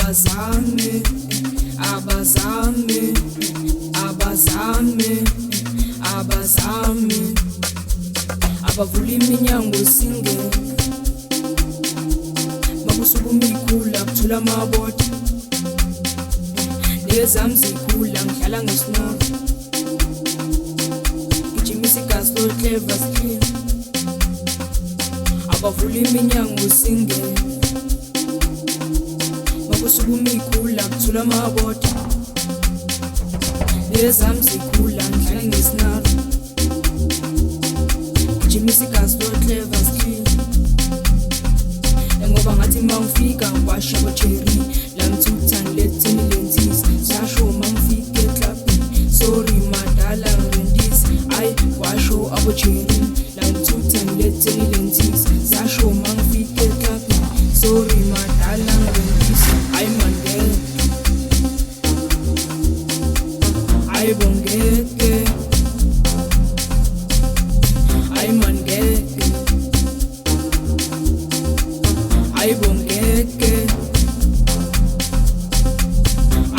abazame abazame abazame abazame abavula iminyango singe makusukuma ikhula kuthula amabodwa nezami zikhula ngihlala ngesinoro ngijimisa igazi lo clever skin abavula iminyango singe makusukuma ikhula kuthula amabodwa nezami zikhula ngihlala ngesinoro ngijimisa igazi lo clever skin ngoba ngathi mangifika ngiwasha bocherry la ngithutha lethini lenzizi sasho mangifika eklabini sorry madala ngirendisi ay washo abocherry la ngithutha lethini lenzizi sasho mangifika eklabini sorry madala ngirendisi ay mandela ay bongeke ay mandeke ay bongeke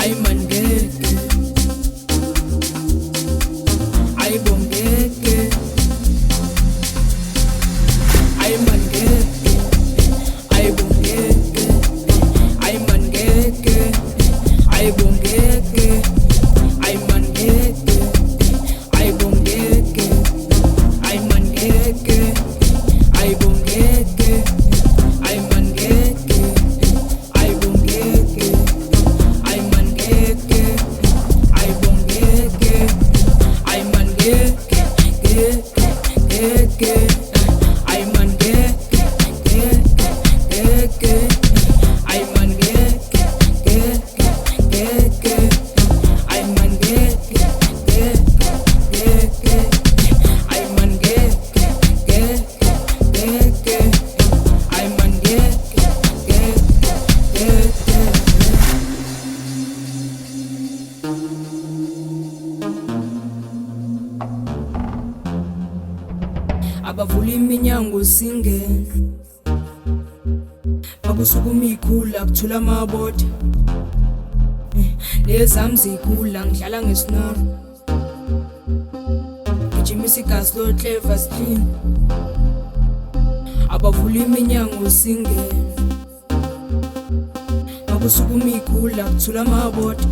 ay mangeke ay bongeke ay mangeke ay bongeke ay mangeke ay bongeke ay mangeke ay bongeke ay mangeke ay bongeke ay mangeke ay bongeke ay mangeke ay bongeke ay mangeke geke ay mangeke geke ay mangeke geke ay mangeke geke ay mangeke geke ay mangeke abavula iminyango singene makusukuma ikhula kuthula amabodwa nezami zikhula ngihlala ngesinoro ngijimisa igazi lo clever skin abavula iminyango singene makusukuma ikhula kuthula amabodwa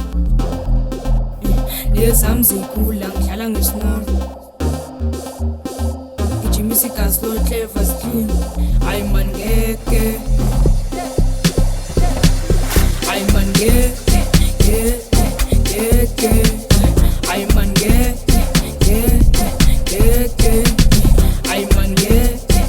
nezami zikhula ngihlala ngesinoro ngijimisa igazi lo clever skin ay mangeke ay mangeke geke ay mangeke geke ay mangeke